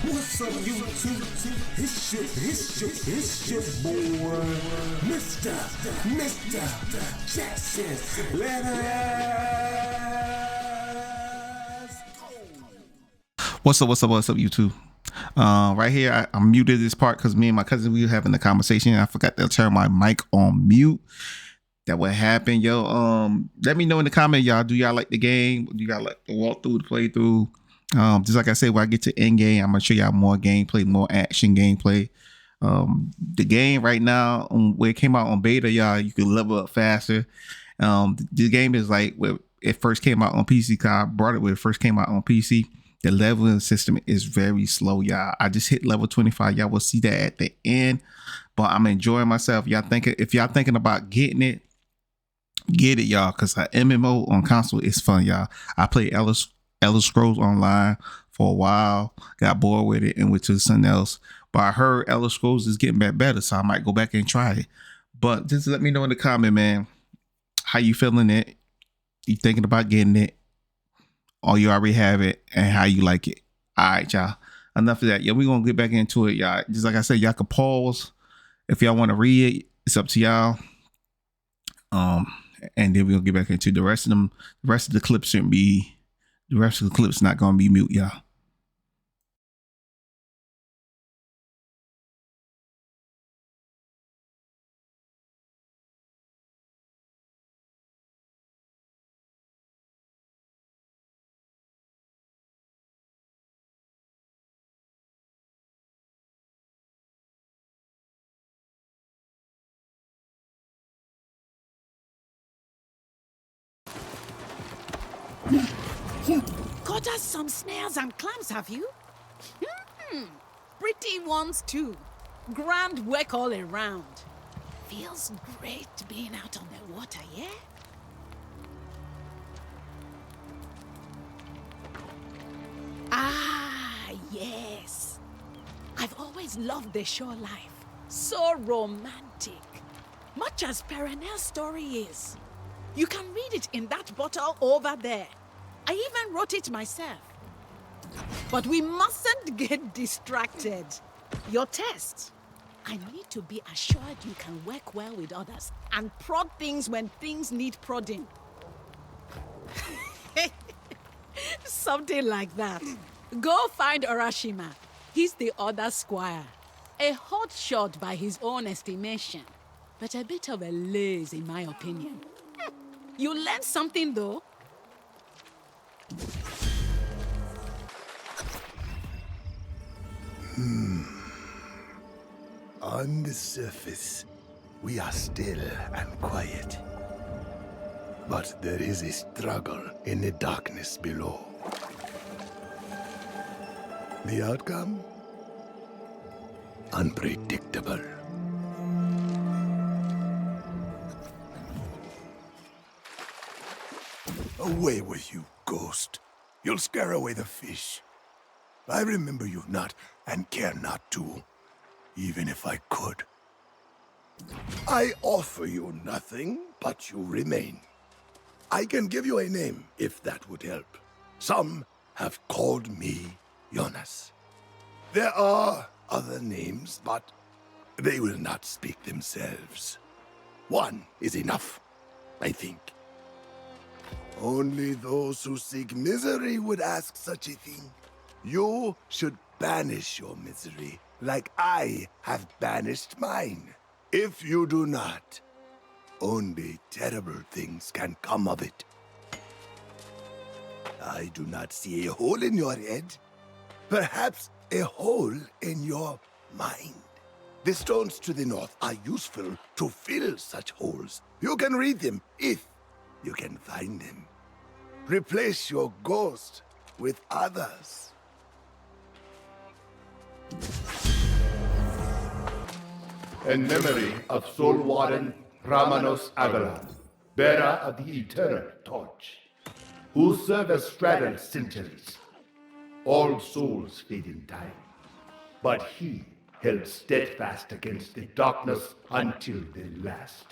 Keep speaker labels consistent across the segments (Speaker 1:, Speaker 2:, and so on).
Speaker 1: What's up, YouTube? It's your boy, Mr. Jackson. Let us go.
Speaker 2: What's up, YouTube? Right here, I muted this part because me and my cousin, we were having a conversation. I forgot to turn my mic on mute. That what happened, yo. Let me know in the comment, y'all. Do y'all like the game? Do y'all like the walkthrough, the playthrough? Just like I said, when I get to end game, I'm gonna show y'all more gameplay, more action gameplay. The game right now, where it came out on beta, y'all, you can level up faster. The game is like when it first came out on PC. Cause I brought it when it first came out on PC. The leveling system is very slow, y'all. I just hit level 25. Y'all will see that at the end. But I'm enjoying myself. If y'all thinking about getting it, get it, y'all. Cause MMO on console is fun, y'all. I played Elder Scrolls Online for a while, got bored with it, and went to something else. But I heard Elder Scrolls is getting back better, so I might go back and try it. But just let me know in the comment, man, how you feeling it? You thinking about getting it? Or you already have it, and how you like it? All right, y'all. Enough of that. Yeah, we're gonna get back into it, y'all. Just like I said, y'all can pause if y'all want to read it. It's up to y'all. And then we're gonna get back into the rest of them. The rest of the clips shouldn't be. The rest of the clips not gonna be mute, y'all.
Speaker 3: Caught us some snails and clams, have you? Pretty ones too. Grand work all around. Feels great being out on the water, yeah? Ah, yes. I've always loved the shore life. So romantic. Much as Perenel's story is. You can read it in that bottle over there. I even wrote it myself. But we mustn't get distracted. Your test. I need to be assured you can work well with others and prod things when things need prodding. Something like that. Go find Urashima. He's the other squire. A hot shot by his own estimation, but a bit of a laze in my opinion. You learned something though.
Speaker 4: On the surface, we are still and quiet. But there is a struggle in the darkness below. The outcome? Unpredictable. Away with you, ghost. You'll scare away the fish. I remember you not and care not to, even if I could. I offer you nothing, but you remain. I can give you a name, if that would help. Some have called me Jonas. There are other names, but they will not speak themselves. One is enough, I think. Only those who seek misery would ask such a thing. You should banish your misery, like I have banished mine. If you do not, only terrible things can come of it. I do not see a hole in your head. Perhaps a hole in your mind. The stones to the north are useful to fill such holes. You can read them if you can find them. Replace your ghost with others.
Speaker 5: In memory of Soul Warden Ramanos Agalan, bearer of the Eternal Torch, who served as straddled centuries. All souls fade in time, but he held steadfast against the darkness until the last.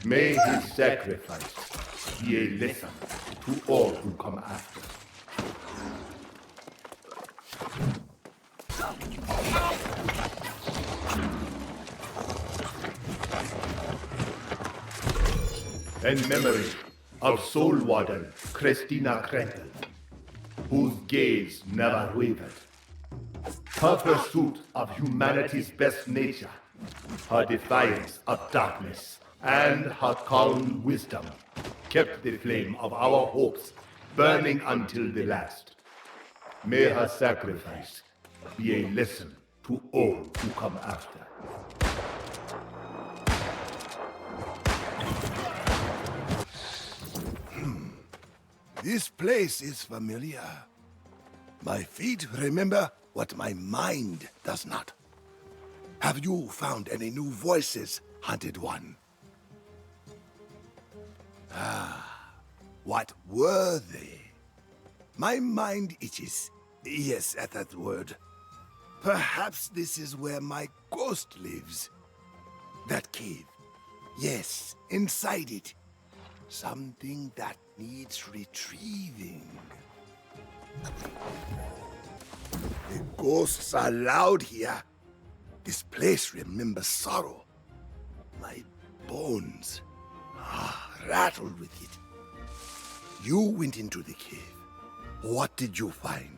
Speaker 5: May his sacrifice be a lesson to all who come after. In memory of Soul Warden Christina Kretel, whose gaze never wavered. Her pursuit of humanity's best nature, her defiance of darkness, and her calm wisdom kept the flame of our hopes burning until the last. May her sacrifice be a lesson to all who come after.
Speaker 4: This place is familiar. My feet remember what my mind does not. Have you found any new voices, Hunted One? What were they? My mind itches. Yes, at that word. Perhaps this is where my ghost lives. That cave. Yes, inside it. Something that needs retrieving. The ghosts are loud here. This place remembers sorrow. My bones rattled with it. You went into the cave. What did you find?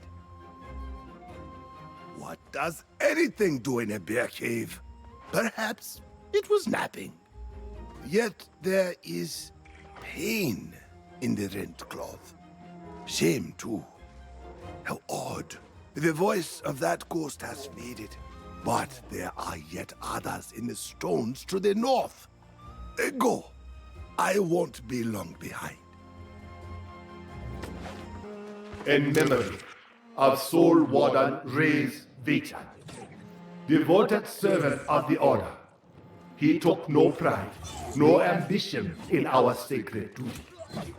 Speaker 4: What does anything do in a bear cave? Perhaps it was napping. Yet there is pain in the rent cloth. Shame, too. How odd. The voice of that ghost has faded, but there are yet others in the stones to the north. Go. I won't be long behind.
Speaker 5: In memory of Soul Warden Reyes Vitan, devoted servant of the Order, he took no pride, no ambition in our sacred duty.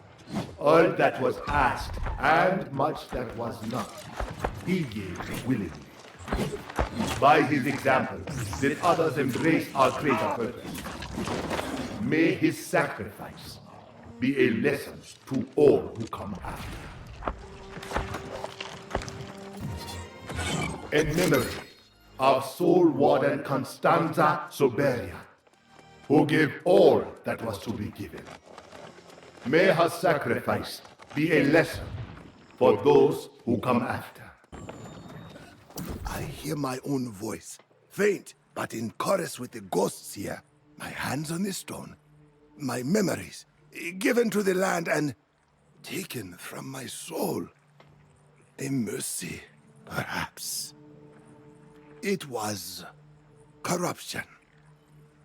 Speaker 5: All that was asked, and much that was not, he gave willingly. By his example, did others embrace our greater purpose. May his sacrifice be a lesson to all who come after. In memory of Soul Warden Constanza Soberia, who gave all that was to be given. May her sacrifice be a lesson for those who come after.
Speaker 4: I hear my own voice, faint but in chorus with the ghosts here. My hands on the stone, my memories given to the land and taken from my soul. A mercy, perhaps. It was corruption.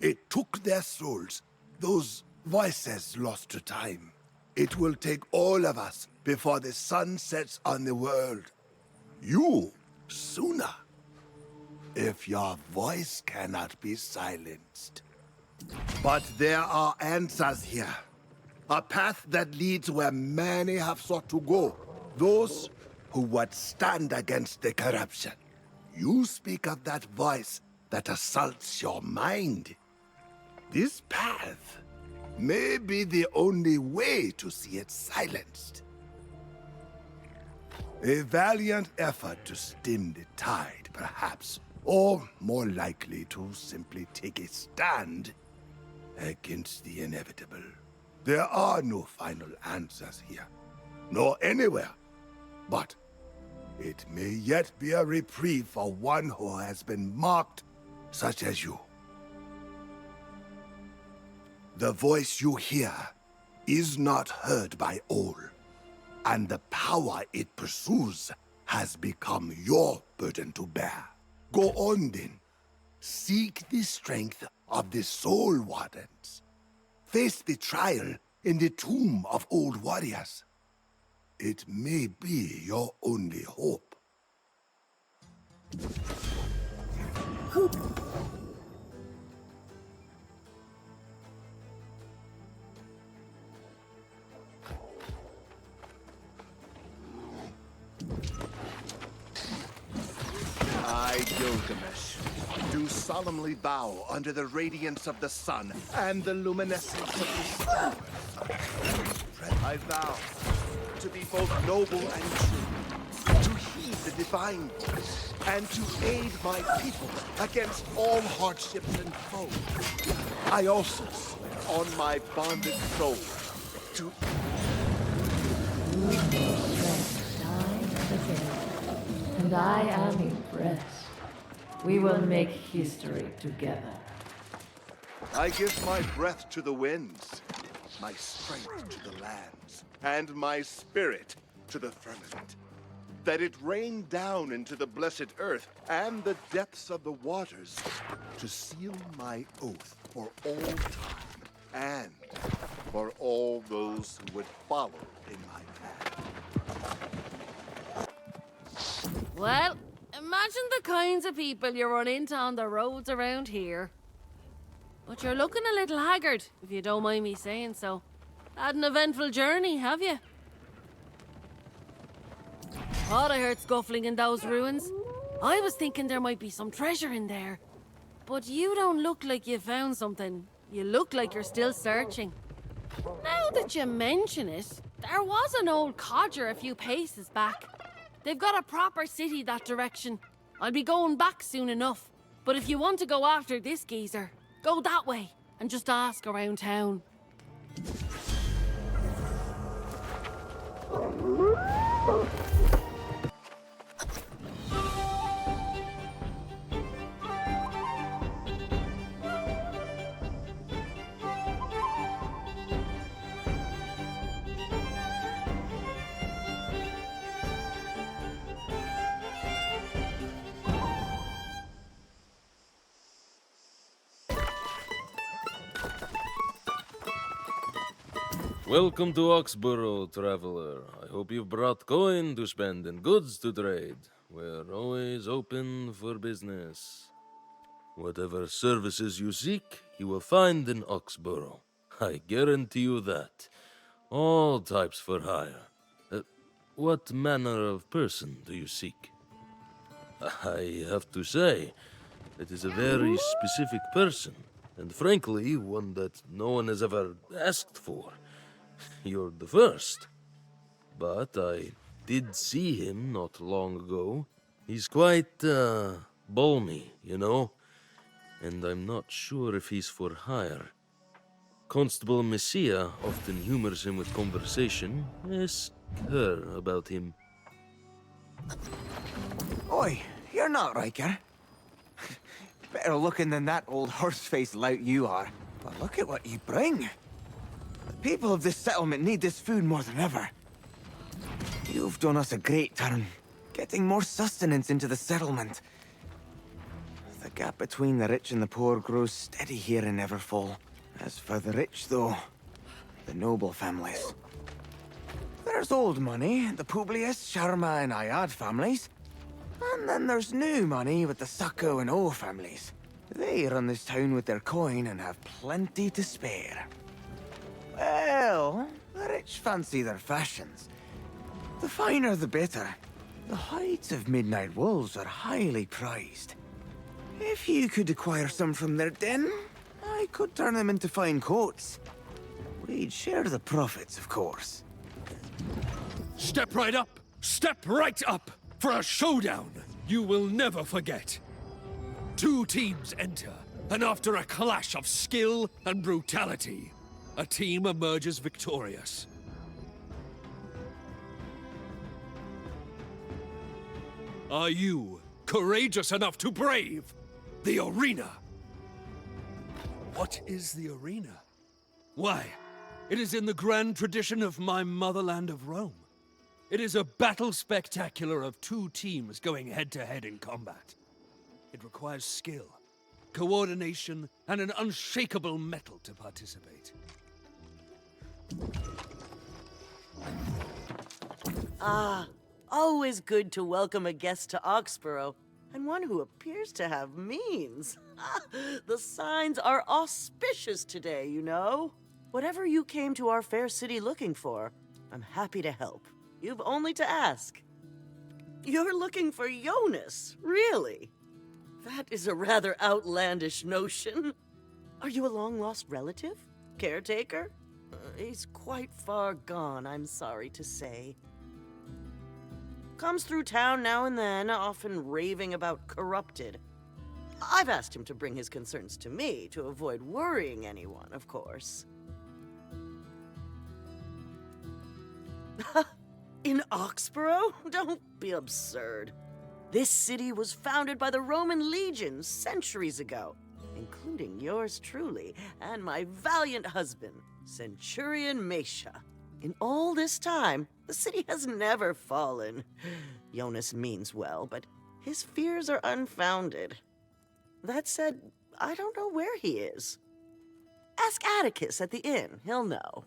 Speaker 4: It took their souls, those voices lost to time. It will take all of us before the sun sets on the world. You, sooner, if your voice cannot be silenced. But there are answers here. A path that leads where many have sought to go. Those who would stand against the corruption. You speak of that voice that assaults your mind. This path may be the only way to see it silenced. A valiant effort to stem the tide, perhaps, or more likely to simply take a stand against the inevitable. There are no final answers here, nor anywhere, but it may yet be a reprieve for one who has been marked, such as you. The voice you hear is not heard by all, and the power it pursues has become your burden to bear. Go on then. Seek the strength of the Soul Wardens. Face the trial in the tomb of old warriors. It may be your only hope.
Speaker 6: I, Gilgamesh, do solemnly bow under the radiance of the sun and the luminescence of the stars. I vow to be both noble and true, to heed the divine voice, and to aid my people against all hardships and foes. I also swear on my bonded soul to
Speaker 7: Time again. And I am impressed. We will make history together.
Speaker 6: I give my breath to the winds, my strength to the lands, and my spirit to the firmament, that it rain down into the blessed earth and the depths of the waters, to seal my oath for all time and for all those who would follow in my path.
Speaker 8: Well, imagine the kinds of people you run into on the roads around here. But you're looking a little haggard, if you don't mind me saying so. Had an eventful journey, have you? Thought I heard scuffling in those ruins. I was thinking there might be some treasure in there. But you don't look like you found something. You look like you're still searching. Now that you mention it, there was an old codger a few paces back. They've got a proper city that direction. I'll be going back soon enough. But if you want to go after this geezer, go that way and just ask around town.
Speaker 9: Welcome to Oxborough, traveler. I hope you've brought coin to spend and goods to trade. We're always open for business. Whatever services you seek, you will find in Oxborough. I guarantee you that. All types for hire. What manner of person do you seek? I have to say, it is a very specific person, and frankly, one that no one has ever asked for. You're the first. But I did see him not long ago. He's quite, balmy, you know? And I'm not sure if he's for hire. Constable Messiah often humors him with conversation. Ask her about him.
Speaker 10: Oi, you're not Riker. Better looking than that old horse-faced lout you are. But look at what you bring. The people of this settlement need this food more than ever. You've done us a great turn, getting more sustenance into the settlement. The gap between the rich and the poor grows steady here in Everfall. As for the rich, though, the noble families. There's old money, the Publius, Sharma, and Ayad families. And then there's new money with the Sacco and O families. They run this town with their coin and have plenty to spare. Well, the rich fancy their fashions. The finer the better. The hides of midnight wolves are highly prized. If you could acquire some from their den, I could turn them into fine coats. We'd share the profits, of course.
Speaker 11: Step right up! Step right up! For a showdown you will never forget. 2 teams enter, and after a clash of skill and brutality, a team emerges victorious. Are you courageous enough to brave the arena? What is the arena? Why, it is in the grand tradition of my motherland of Rome. It is a battle spectacular of 2 teams going head-to-head in combat. It requires skill, coordination, and an unshakable mettle to participate.
Speaker 12: Ah, always good to welcome a guest to Oxborough, and one who appears to have means. The signs are auspicious today, you know. Whatever you came to our fair city looking for, I'm happy to help. You've only to ask. You're looking for Jonas, really? That is a rather outlandish notion. Are you a long-lost relative? Caretaker? He's quite far gone, I'm sorry to say. Comes through town now and then, often raving about corrupted. I've asked him to bring his concerns to me to avoid worrying anyone, of course. In Oxborough? Don't be absurd. This city was founded by the Roman legions centuries ago, including yours truly and my valiant husband, Centurion Mesha. In all this time, the city has never fallen. Jonas means well, but his fears are unfounded. That said, I don't know where he is. Ask Atticus at the inn, he'll know.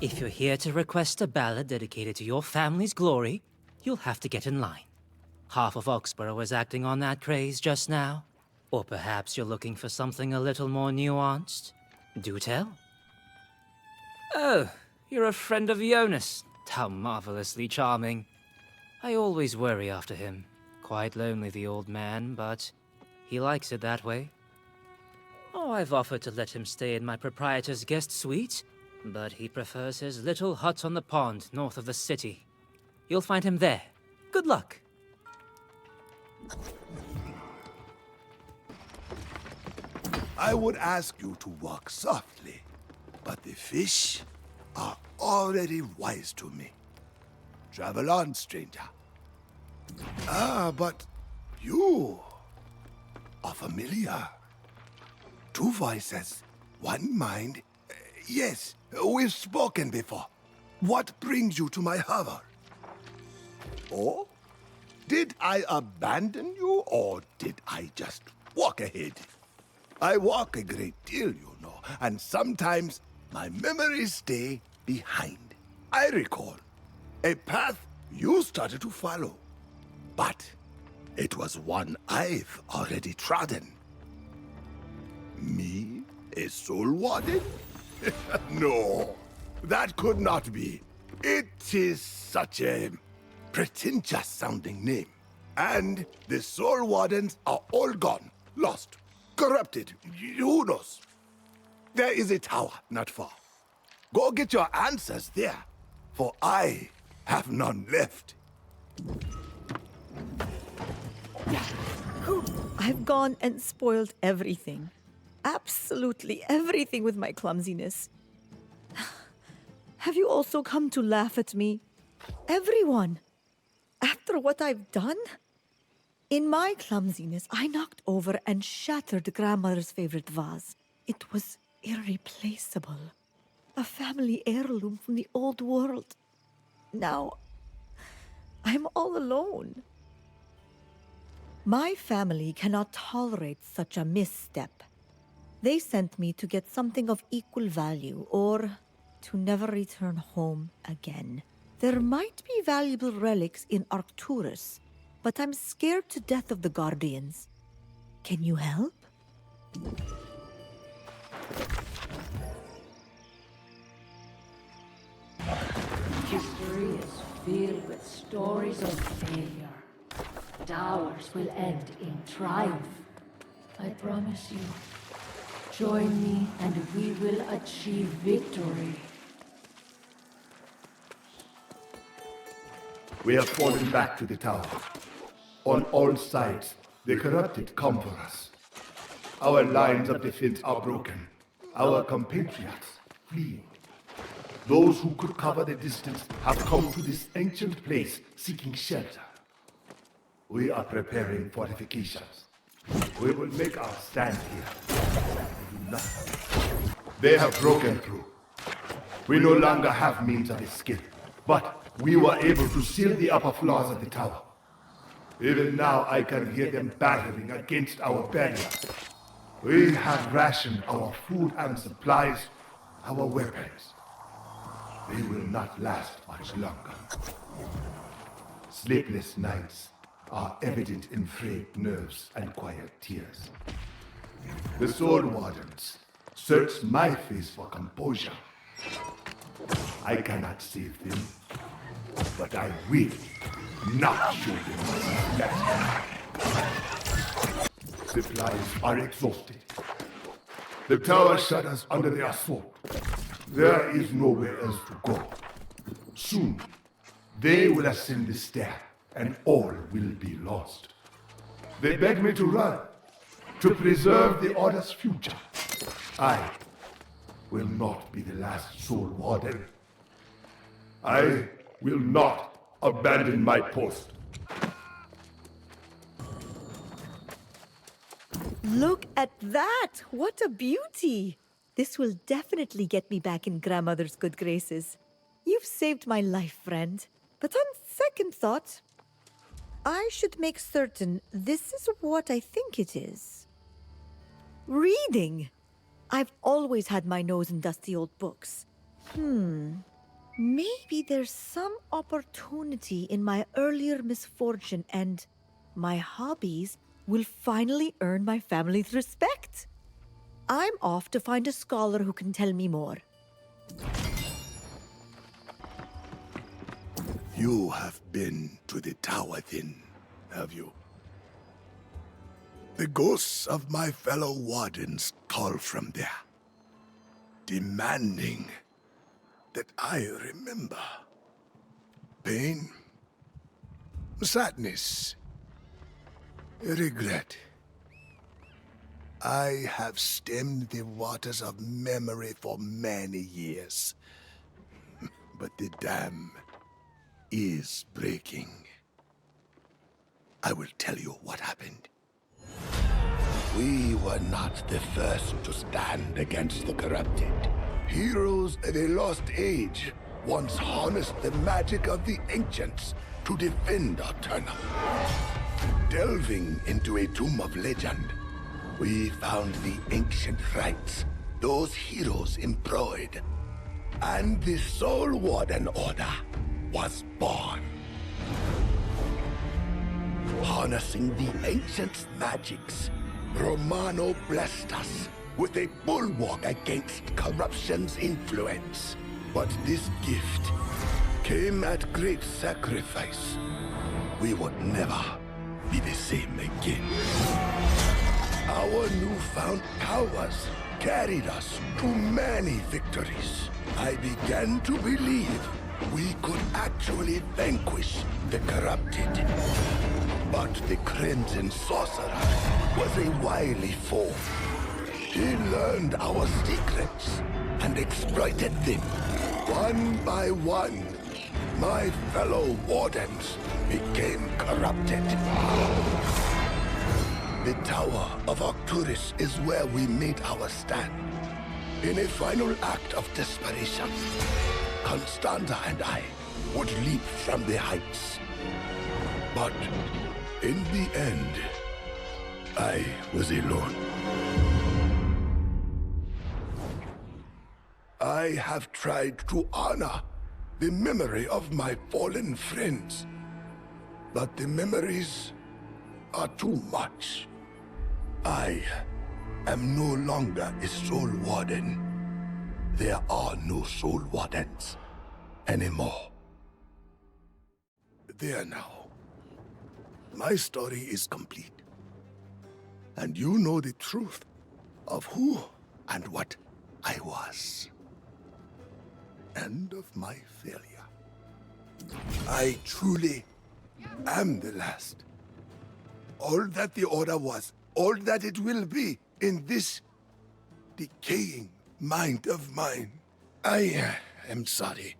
Speaker 13: If you're here to request a ballad dedicated to your family's glory, you'll have to get in line. Half of Oxborough is acting on that craze just now. Or perhaps you're looking for something a little more nuanced. Do tell. Oh, you're a friend of Jonas. How marvelously charming. I always worry after him. Quite lonely, the old man, but he likes it that way. Oh, I've offered to let him stay in my proprietor's guest suite, but he prefers his little hut on the pond north of the city. You'll find him there. Good luck.
Speaker 4: I would ask you to walk softly, but the fish are already wise to me. Travel on, stranger. Ah, but you are familiar. Two voices, one mind. Yes, we've spoken before. What brings you to my hover? Oh? Did I abandon you, or did I just walk ahead? I walk a great deal, you know, and sometimes my memories stay behind. I recall a path you started to follow, but it was one I've already trodden. Me? A soul warden? No, that could not be. It is such a pretentious-sounding name. And the soul wardens are all gone, lost, corrupted, who knows? There is a tower not far. Go get your answers there, for I have none left.
Speaker 14: I've gone and spoiled everything. Absolutely everything with my clumsiness. Have you also come to laugh at me? Everyone! After what I've done? In my clumsiness, I knocked over and shattered Grandmother's favorite vase. It was irreplaceable. A family heirloom from the old world. Now, I'm all alone. My family cannot tolerate such a misstep. They sent me to get something of equal value, or to never return home again. There might be valuable relics in Arcturus, but I'm scared to death of the Guardians. Can you help?
Speaker 7: History is filled with stories of failure. But ours will end in triumph. I promise you. Join me and we will achieve victory.
Speaker 5: We have fallen back to the tower. On all sides, the corrupted come for us. Our lines of defense are broken. Our compatriots fleeing. Those who could cover the distance have come to this ancient place seeking shelter. We are preparing fortifications. We will make our stand here. Do nothing. They have broken through. We no longer have means of escape, but we were able to seal the upper floors of the tower. Even now I can hear them battering against our barrier. We have rationed our food and supplies, our weapons. They will not last much longer. Sleepless nights are evident in frayed nerves and quiet tears. The Soul Wardens search my face for composure. I cannot save them, but I will not show them that. Supplies are exhausted. The tower shudders under the assault. There is nowhere else to go. Soon, they will ascend the stair, and all will be lost. They beg me to run, to preserve the Order's future. I will not be the last Soul Warden. I will not abandon my post.
Speaker 14: Look at that! What a beauty! This will definitely get me back in grandmother's good graces. You've saved my life, friend. But on second thought, I should make certain this is what I think it is. Reading! I've always had my nose in dusty old books. Maybe there's some opportunity in my earlier misfortune and my hobbies will finally earn my family's respect. I'm off to find a scholar who can tell me more.
Speaker 4: You have been to the tower then, have you? The ghosts of my fellow wardens call from there, demanding that I remember pain, sadness, regret. I have stemmed the waters of memory for many years, but the dam is breaking. I will tell you what happened. We were not the first to stand against the corrupted. Heroes of a lost age once harnessed the magic of the ancients to defend Aeternum. Delving into a tomb of legend, we found the ancient rites those heroes employed, and the Soul Warden Order was born. Harnessing the ancients' magics, Romano blessed us with a bulwark against corruption's influence. But this gift came at great sacrifice. We would never be the same again. Our newfound powers carried us to many victories. I began to believe we could actually vanquish the corrupted. But the Crimson Sorcerer was a wily foe. He learned our secrets and exploited them. One by one, my fellow wardens became corrupted. The Tower of Arcturus is where we made our stand. In a final act of desperation, Constanza and I would leap from the heights. But in the end, I was alone. I have tried to honor the memory of my fallen friends, but the memories are too much. I am no longer a Soul Warden. There are no Soul Wardens anymore. There now. My story is complete. And you know the truth of who and what I was. End of my failure. I truly am the last. All that the Order was, all that it will be in this decaying mind of mine. I am sorry.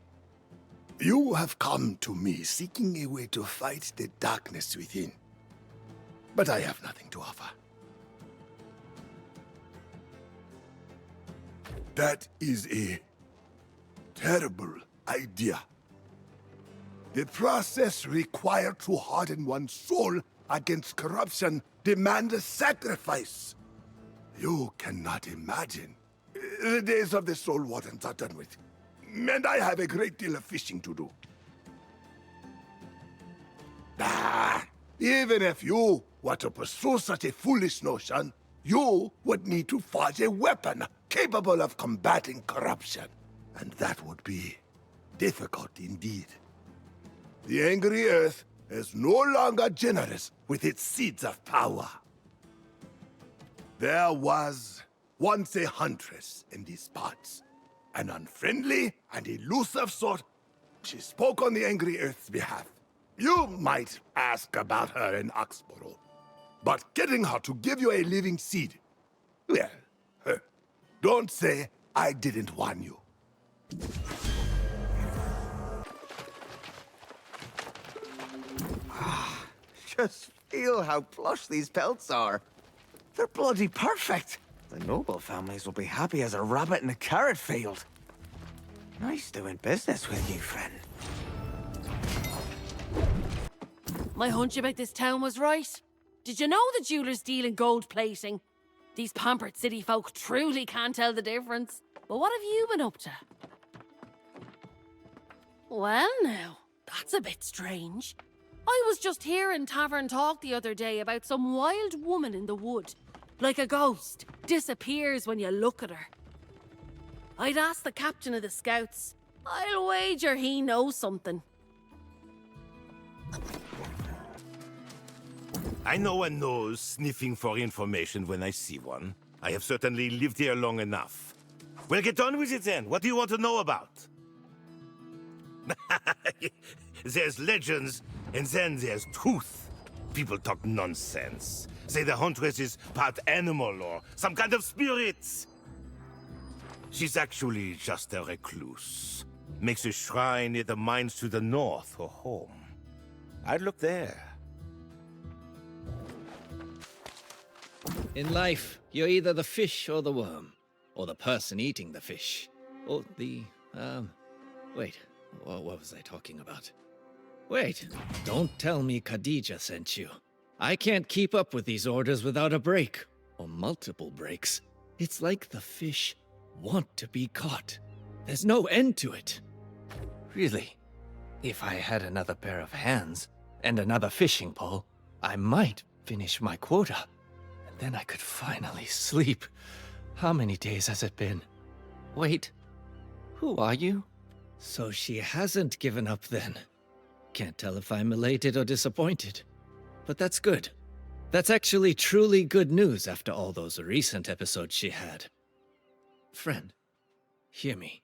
Speaker 4: You have come to me seeking a way to fight the darkness within. But I have nothing to offer. That is a terrible idea. The process required to harden one's soul against corruption demands a sacrifice. You cannot imagine. The days of the Soul Wardens are done with. And I have a great deal of fishing to do. Even if you were to pursue such a foolish notion, you would need to forge a weapon capable of combating corruption. And that would be difficult indeed. The angry Earth is no longer generous with its seeds of power. There was once a huntress in these parts. an unfriendly and elusive sort. She spoke on the angry Earth's behalf. You might ask about her in Oxborough, but getting her to give you a living seed, well, don't say I didn't warn you.
Speaker 10: Just feel how plush these pelts are. They're bloody perfect. The noble families will be happy as a rabbit in a carrot field. Nice doing business with you, friend.
Speaker 8: My hunch about this town was right. Did you know the jewelers deal in gold plating? These pampered city folk truly can't tell the difference. But what have you been up to? Well now, that's a bit strange. I was just hearing tavern talk the other day about some wild woman in the wood. Like a ghost, disappears when you look at her. I'd ask the captain of the scouts. I'll wager he knows something.
Speaker 15: I know one knows sniffing for information when I see one. I have certainly lived here long enough. Well, get on with it then. What do you want to know about? There's legends, and then there's truth. People talk nonsense. Say the huntress is part animal or some kind of spirit. She's actually just a recluse. Makes a shrine near the mines to the north her home. I'd look there.
Speaker 16: In life, you're either the fish or the worm, or the person eating the fish, or the, wait, what was I talking about? Wait, don't tell me Khadija sent you. I can't keep up with these orders without a break, or multiple breaks. It's like the fish want to be caught. There's no end to it. Really, if I had another pair of hands and another fishing pole, I might finish my quota. And then I could finally sleep. How many days has it been? Wait, who are you? So she hasn't given up then. Can't tell if I'm elated or disappointed. But that's good. That's actually truly good news after all those recent episodes she had. Friend, hear me.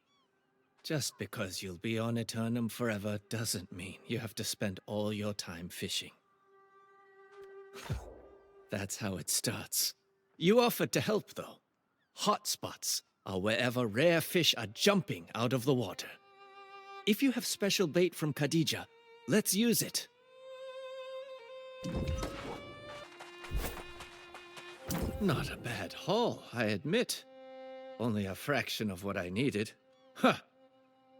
Speaker 16: Just because you'll be on Aeternum forever doesn't mean you have to spend all your time fishing. That's how it starts. You offered to help, though. Hotspots are wherever rare fish are jumping out of the water. If you have special bait from Khadija, let's use it. Not a bad haul, I admit. Only a fraction of what I needed. Huh.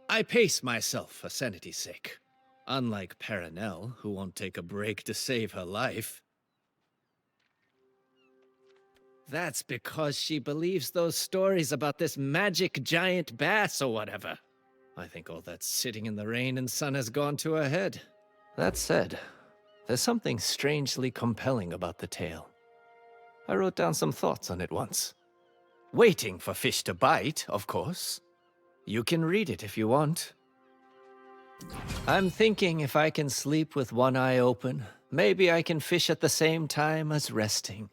Speaker 16: I pace myself for sanity's sake. Unlike Perenelle, who won't take a break to save her life. That's because she believes those stories about this magic giant bass or whatever. I think all that sitting in the rain and sun has gone to her head. That said, there's something strangely compelling about the tale. I wrote down some thoughts on it once. Waiting for fish to bite, of course. You can read it if you want. I'm thinking if I can sleep with one eye open, maybe I can fish at the same time as resting.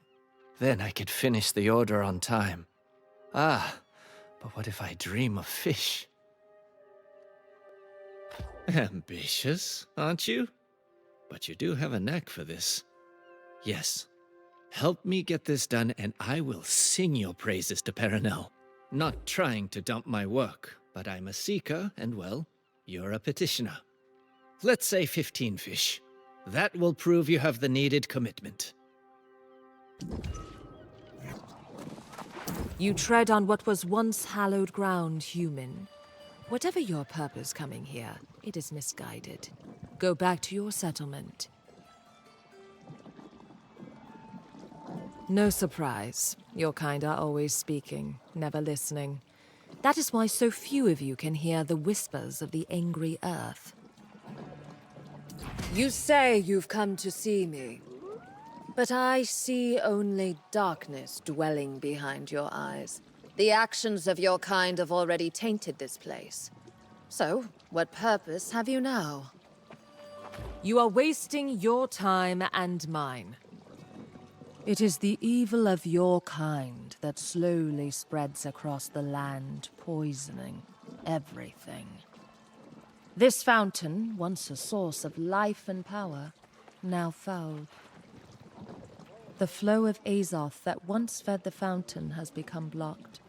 Speaker 16: Then I could finish the order on time. Ah, but what if I dream of fish? Ambitious, aren't you? But you do have a knack for this. Yes. Help me get this done and I will sing your praises to Perenelle. Not trying to dump my work, but I'm a seeker and, well, you're a petitioner. Let's say 15 fish. That will prove you have the needed commitment.
Speaker 17: You tread on what was once hallowed ground, human. Whatever your purpose coming here, it is misguided. Go back to your settlement. No surprise. Your kind are always speaking, never listening. That is why so few of you can hear the whispers of the angry earth. You say you've come to see me, but I see only darkness dwelling behind your eyes. The actions of your kind have already tainted this place. So, what purpose have you now? You are wasting your time and mine. It is the evil of your kind that slowly spreads across the land, poisoning everything. This fountain, once a source of life and power, now fouled. The flow of Azoth that once fed the fountain has become blocked,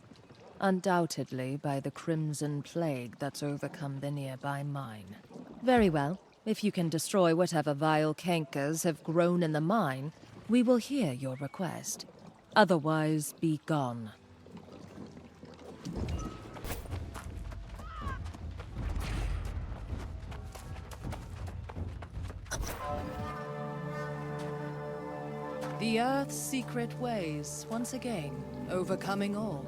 Speaker 17: undoubtedly by the Crimson Plague that's overcome the nearby mine. Very well. If you can destroy whatever vile cankers have grown in the mine, we will hear your request. Otherwise, be gone. The Earth's secret ways, once again, overcoming all.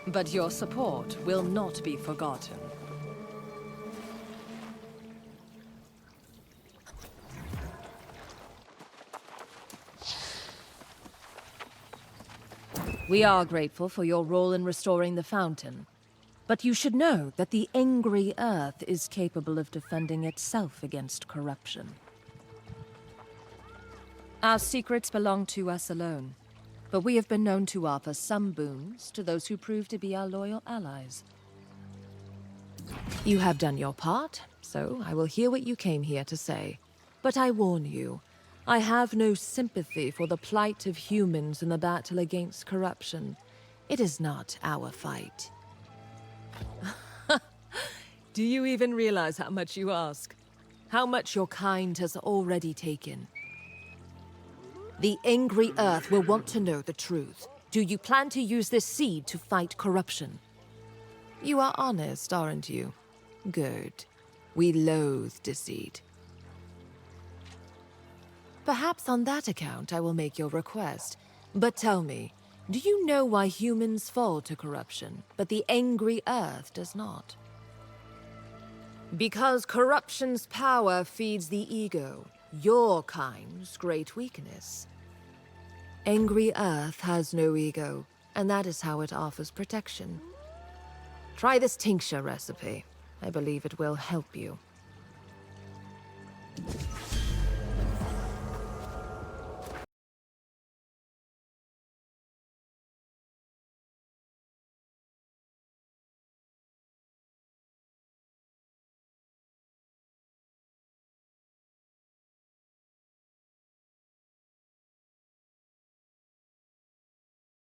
Speaker 17: But your support will not be forgotten. We are grateful for your role in restoring the fountain, but you should know that the angry Earth is capable of defending itself against corruption. Our secrets belong to us alone, but we have been known to offer some boons to those who prove to be our loyal allies. You have done your part, so I will hear what you came here to say. But I warn you, I have no sympathy for the plight of humans in the battle against corruption. It is not our fight. Do you even realize how much you ask? How much your kind has already taken? The angry Earth will want to know the truth. Do you plan to use this seed to fight corruption? You are honest, aren't you? Good. We loathe deceit. Perhaps on that account I will make your request. But tell me, do you know why humans fall to corruption, but the angry Earth does not? Because corruption's power feeds the ego, your kind's great weakness. Angry Earth has no ego, and that is how it offers protection. Try this tincture recipe. I believe it will help you.